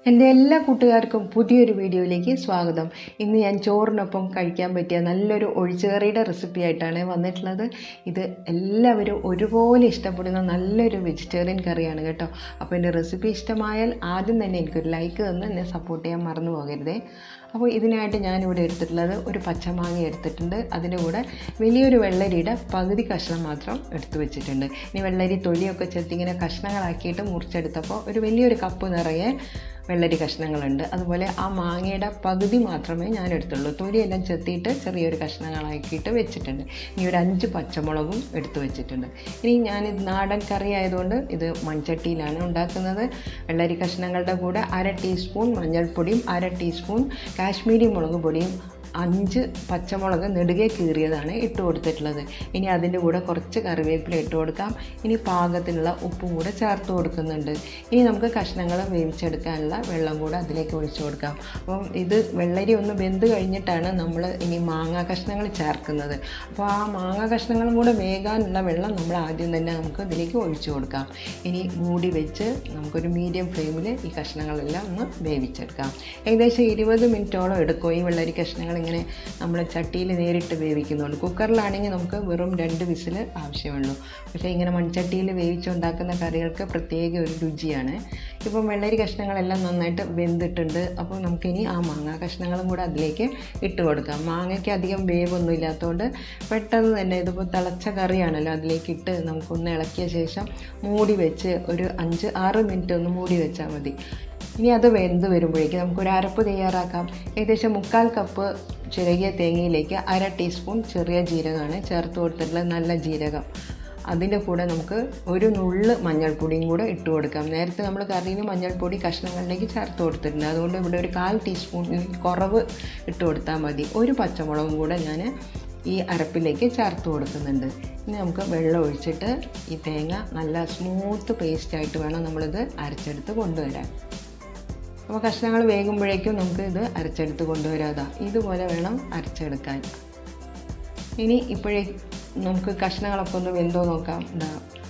എൻ്റെ എല്ലാ കൂട്ടുകാർക്കും പുതിയൊരു വീഡിയോയിലേക്ക് സ്വാഗതം. ഇന്ന് ഞാൻ ചോറിനൊപ്പം കഴിക്കാൻ പറ്റിയ നല്ലൊരു ഒഴിച്ചുകറിയുടെ റെസിപ്പി ആയിട്ടാണ് വന്നിട്ടുള്ളത്. ഇത് എല്ലാവരും ഒരുപോലെ ഇഷ്ടപ്പെടുന്ന നല്ലൊരു വെജിറ്റേറിയൻ കറിയാണ് കേട്ടോ. അപ്പോൾ എൻ്റെ റെസിപ്പി ഇഷ്ടമായാൽ ആദ്യം തന്നെ എനിക്കൊരു ലൈക്ക് തന്ന് എന്നെ സപ്പോർട്ട് ചെയ്യാൻ മറന്നു പോകരുതേ. അപ്പോൾ ഇതിനായിട്ട് ഞാനിവിടെ എടുത്തിട്ടുള്ളത് ഒരു പച്ചമാങ്ങ എടുത്തിട്ടുണ്ട്. അതിൻ്റെ കൂടെ വലിയൊരു വെള്ളരിയുടെ പകുതി കഷ്ണം മാത്രം എടുത്തു വെച്ചിട്ടുണ്ട്. ഇനി വെള്ളരി തൊലിയൊക്കെ ചെത്തിങ്ങനെ കഷ്ണങ്ങളാക്കിയിട്ട് മുറിച്ചെടുത്തപ്പോൾ ഒരു വലിയൊരു കപ്പ് നിറയെ വെള്ളരി കഷ്ണങ്ങളുണ്ട്. അതുപോലെ ആ മാങ്ങയുടെ പകുതി മാത്രമേ ഞാൻ എടുത്തുള്ളൂ. തൊലിയെല്ലാം ചെത്തിയിട്ട് ചെറിയൊരു കഷ്ണങ്ങളാക്കിയിട്ട് വെച്ചിട്ടുണ്ട്. ഇനി ഒരു 5 പച്ചമുളകും എടുത്തു വെച്ചിട്ടുണ്ട്. ഇനി ഞാനിത് നാടൻ കറി ആയതുകൊണ്ട് ഇത് മൺചട്ടിയിലാണ് ഉണ്ടാക്കുന്നത്. വെള്ളരി കഷ്ണങ്ങളുടെ കൂടെ 1/2 ടീസ്പൂൺ മഞ്ഞൾപ്പൊടിയും 1/2 ടീസ്പൂൺ കാശ്മീരി മുളക് പൊടിയും 5 പച്ചമുളക് നെടുകെ കീറിയതാണ് ഇട്ട് കൊടുത്തിട്ടുള്ളത്. ഇനി അതിൻ്റെ കൂടെ കുറച്ച് കറിവേപ്പില ഇട്ട് കൊടുക്കാം. ഇനി പാകത്തിനുള്ള ഉപ്പും കൂടെ ചേർത്ത് കൊടുക്കുന്നുണ്ട്. ഇനി നമുക്ക് കഷ്ണങ്ങൾ വേവിച്ചെടുക്കാനുള്ള വെള്ളം കൂടെ അതിലേക്ക് ഒഴിച്ചു കൊടുക്കാം. അപ്പം ഇത് വെള്ളരി ഒന്ന് വെന്ത് കഴിഞ്ഞിട്ടാണ് നമ്മൾ ഇനി മാങ്ങ കഷ്ണങ്ങൾ ചേർക്കുന്നത്. അപ്പോൾ ആ മാങ്ങ കഷ്ണങ്ങളും കൂടെ വേകാനുള്ള വെള്ളം നമ്മൾ ആദ്യം തന്നെ നമുക്ക് ഇതിലേക്ക് ഒഴിച്ചു കൊടുക്കാം. ഇനി മൂടി വെച്ച് നമുക്കൊരു മീഡിയം ഫ്ലെയിമിൽ ഈ കഷ്ണങ്ങളെല്ലാം ഒന്ന് വേവിച്ചെടുക്കാം. ഏകദേശം 20 മിനിറ്റോളം എടുക്കും ഈ വെള്ളരി കഷ്ണങ്ങൾ ഇങ്ങനെ നമ്മൾ ചട്ടിയിൽ നേരിട്ട് വേവിക്കുന്നുണ്ട്. കുക്കറിലാണെങ്കിൽ നമുക്ക് വെറും 2 വിസിൽ ആവശ്യമുള്ളൂ. പക്ഷേ ഇങ്ങനെ മൺചട്ടിയിൽ വേവിച്ചുണ്ടാക്കുന്ന കറികൾക്ക് പ്രത്യേക ഒരു രുചിയാണ്. ഇപ്പം വെള്ളരി കഷ്ണങ്ങളെല്ലാം നന്നായിട്ട് വെന്തിട്ടുണ്ട്. അപ്പോൾ നമുക്കിനി ആ മാങ്ങ കഷ്ണങ്ങളും കൂടെ അതിലേക്ക് ഇട്ട് കൊടുക്കാം. മാങ്ങയ്ക്ക് അധികം വേവൊന്നും ഇല്ലാത്തതുകൊണ്ട് പെട്ടെന്ന് തന്നെ ഇതിപ്പോൾ തിളച്ച കറിയാണല്ലോ, അതിലേക്കിട്ട് നമുക്കൊന്ന് ഇളക്കിയ ശേഷം മൂടി വെച്ച് ഒരു 5-6 മിനിറ്റ് ഒന്ന് മൂടി വെച്ചാൽ മതി. ഇനി അത് വെന്ത് വരുമ്പോഴേക്കും നമുക്കൊരു അരപ്പ് തയ്യാറാക്കാം. ഏകദേശം 1/4 കപ്പ് ചിരകിയ തേങ്ങയിലേക്ക് 1/2 ടീസ്പൂൺ ചെറിയ ജീരകമാണ് ചേർത്ത് കൊടുത്തിട്ടുള്ള നല്ല ജീരകം. അതിൻ്റെ കൂടെ നമുക്ക് ഒരു നുള്ള് മഞ്ഞൾപ്പൊടിയും കൂടെ ഇട്ട് കൊടുക്കാം. നേരത്തെ നമ്മൾ കറിയിൽ മഞ്ഞൾപ്പൊടി കഷ്ണങ്ങളിലേക്ക് ചേർത്ത് കൊടുത്തിട്ടുണ്ട്. അതുകൊണ്ട് ഇവിടെ ഒരു 1/4 ടീസ്പൂൺ കുറവ് ഇട്ട് കൊടുത്താൽ മതി. ഒരു പച്ചമുളകും കൂടെ ഞാൻ ഈ അരപ്പിലേക്ക് ചേർത്ത് കൊടുക്കുന്നുണ്ട്. ഇനി നമുക്ക് വെള്ളം ഒഴിച്ചിട്ട് ഈ തേങ്ങ നല്ല സ്മൂത്ത് പേസ്റ്റായിട്ട് വേണം നമ്മളിത് അരച്ചെടുത്ത് കൊണ്ടുവരാൻ. അപ്പോൾ കഷ്ണങ്ങൾ വേകുമ്പോഴേക്കും നമുക്ക് ഇത് അരച്ചെടുത്ത് കൊണ്ടുവരാതെ ഇതുപോലെ വേണം അരച്ചെടുക്കാൻ. ഇനി ഇപ്പോഴേ നമുക്ക് കഷ്ണങ്ങളൊക്കെ ഒന്ന് വെന്തോ നോക്കാം.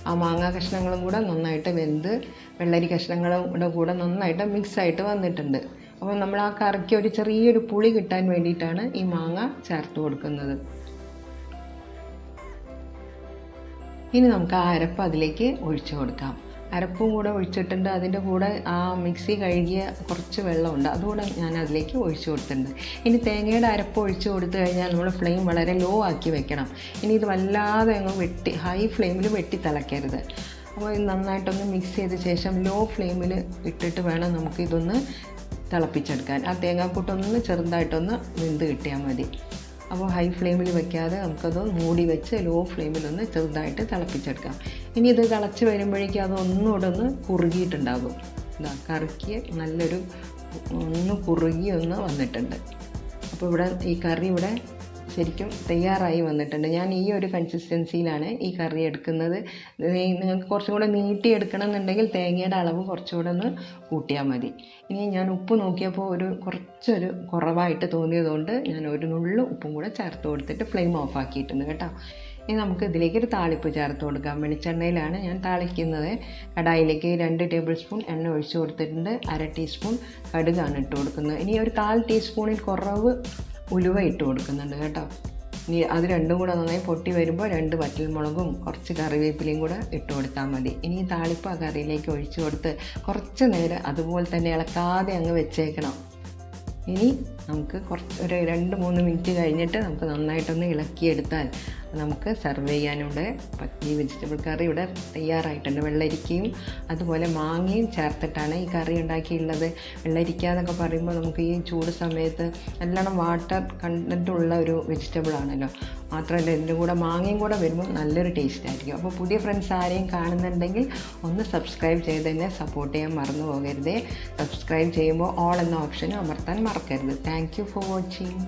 ആ മാങ്ങ കഷ്ണങ്ങളും കൂടെ നന്നായിട്ട് വെന്ത് വെള്ളരി കഷ്ണങ്ങളുടെ കൂടെ നന്നായിട്ട് മിക്സായിട്ട് വന്നിട്ടുണ്ട്. അപ്പോൾ നമ്മൾ ആ കറിക്ക് ഒരു ചെറിയൊരു പുളി കിട്ടാൻ വേണ്ടിയിട്ടാണ് ഈ മാങ്ങ ചേർത്ത് കൊടുക്കുന്നത്. ഇനി നമുക്ക് ആ അരപ്പ് അതിലേക്ക് ഒഴിച്ചു കൊടുക്കാം. അരപ്പും കൂടെ ഒഴിച്ചിട്ടുണ്ട്. അതിൻ്റെ കൂടെ ആ മിക്സി കഴുകിയ കുറച്ച് വെള്ളമുണ്ട്, അതുകൂടെ ഞാൻ അതിലേക്ക് ഒഴിച്ചു കൊടുത്തിട്ടുണ്ട്. ഇനി തേങ്ങയുടെ അരപ്പ് ഒഴിച്ചു കൊടുത്തു കഴിഞ്ഞാൽ നമ്മൾ ഫ്ലെയിം വളരെ ലോ ആക്കി വെക്കണം. ഇനി ഇത് വല്ലാതെ അങ്ങ് ഹൈ ഫ്ലെയിമിൽ വെട്ടി തിളക്കരുത്. അപ്പോൾ ഇത് നന്നായിട്ടൊന്ന് മിക്സ് ചെയ്ത ശേഷം ലോ ഫ്ലെയിമിൽ ഇട്ടിട്ട് വേണം നമുക്കിതൊന്ന് തിളപ്പിച്ചെടുക്കാൻ. ആ തേങ്ങാക്കൂട്ടൊന്ന് ചെറുതായിട്ടൊന്ന് വെന്ത് കിട്ടിയാൽ മതി. അപ്പോൾ ഹൈ ഫ്ലെയിമിൽ വെക്കാതെ നമുക്കത് മൂടി വെച്ച് ലോ ഫ്ലെയിമിലൊന്ന് ചെറുതായിട്ട് തിളപ്പിച്ചെടുക്കാം. ഇനി ഇത് തിളച്ച് വരുമ്പോഴേക്കും അത് ഒന്നുകൂടെ ഒന്ന് കുറുകിയിട്ടുണ്ടാകും. കറിക്ക് നല്ലൊരു ഒന്ന് കുറുകി ഒന്ന് വന്നിട്ടുണ്ട്. അപ്പോൾ ഇവിടെ ഈ കറി ഇവിടെ ശരിക്കും തയ്യാറായി വന്നിട്ടുണ്ട്. ഞാൻ ഈ ഒരു കൺസിസ്റ്റൻസിയിലാണ് ഈ കറി എടുക്കുന്നത്. നിങ്ങൾക്ക് കുറച്ചും കൂടെ നീട്ടിയെടുക്കണം എന്നുണ്ടെങ്കിൽ തേങ്ങയുടെ അളവ് കുറച്ചുകൂടെ ഒന്ന് കൂട്ടിയാൽ മതി. ഇനി ഞാൻ ഉപ്പ് നോക്കിയപ്പോൾ കുറച്ചൊരു കുറവായിട്ട് തോന്നിയതുകൊണ്ട് ഞാൻ ഒരു നുള്ളു ഉപ്പും കൂടെ ചേർത്ത് കൊടുത്തിട്ട് ഫ്ലെയിം ഓഫ് ആക്കിയിട്ടുണ്ട് കേട്ടോ. ഇനി നമുക്ക് ഇതിലേക്കൊരു താളിപ്പ് ചേർത്ത് കൊടുക്കാം. വെളിച്ചെണ്ണയിലാണ് ഞാൻ താളിക്കുന്നത്. കടായിലേക്ക് 2 ടേബിൾ സ്പൂൺ എണ്ണ ഒഴിച്ച് കൊടുത്തിട്ടുണ്ട്. 1/2 ടീസ്പൂൺ കടുകാണ് ഇട്ട് കൊടുക്കുന്നത്. ഇനി ഒരു 1/4 ടീസ്പൂണിൽ കുറവ് ഉലുവ ഇട്ട് കൊടുക്കുന്നുണ്ട് കേട്ടോ. ഇനി അത് രണ്ടും കൂടെ നന്നായി പൊട്ടി വരുമ്പോൾ 2 വറ്റൽമുളകും കുറച്ച് കറിവേപ്പിലയും കൂടെ ഇട്ട് കൊടുത്താൽ മതി. ഇനി താളിപ്പ് ആ കറിയിലേക്ക് ഒഴിച്ചു കൊടുത്ത് കുറച്ച് നേരം അതുപോലെ തന്നെ ഇളക്കാതെ അങ്ങ് വെച്ചേക്കണം. ഇനി നമുക്ക് ഒരു 2-3 മിനിറ്റ് കഴിഞ്ഞിട്ട് നമുക്ക് നന്നായിട്ടൊന്ന് ഇളക്കിയെടുത്താൽ നമുക്ക് സെർവ് ചെയ്യാനുണ്ട്. ഈ വെജിറ്റബിൾ കറി ഇവിടെ തയ്യാറായിട്ടുണ്ട്. വെള്ളരിക്കയും അതുപോലെ മാങ്ങയും ചേർത്തിട്ടാണ് ഈ കറി ഉണ്ടാക്കിയുള്ളത്. വെള്ളരിക്ക എന്നൊക്കെ പറയുമ്പോൾ നമുക്ക് ഈ ചൂട് സമയത്ത് നല്ലോണം വാട്ടർ കണ്ടൻറ്റുള്ള ഒരു വെജിറ്റബിൾ ആണല്ലോ. മാത്രമല്ല ഇതിൻ്റെ കൂടെ മാങ്ങയും കൂടെ വരുമ്പോൾ നല്ലൊരു ടേസ്റ്റ് ആയിരിക്കും. അപ്പോൾ പുതിയ ഫ്രണ്ട്സ് ആരെയും കാണുന്നുണ്ടെങ്കിൽ ഒന്ന് സബ്സ്ക്രൈബ് ചെയ്ത് തന്നെ സപ്പോർട്ട് ചെയ്യാൻ മറന്നു പോകരുതേ. സബ്സ്ക്രൈബ് ചെയ്യുമ്പോൾ ഓൾ എന്ന ഓപ്ഷൻ അമർത്താൻ മറക്കരുത്. Thank you for watching.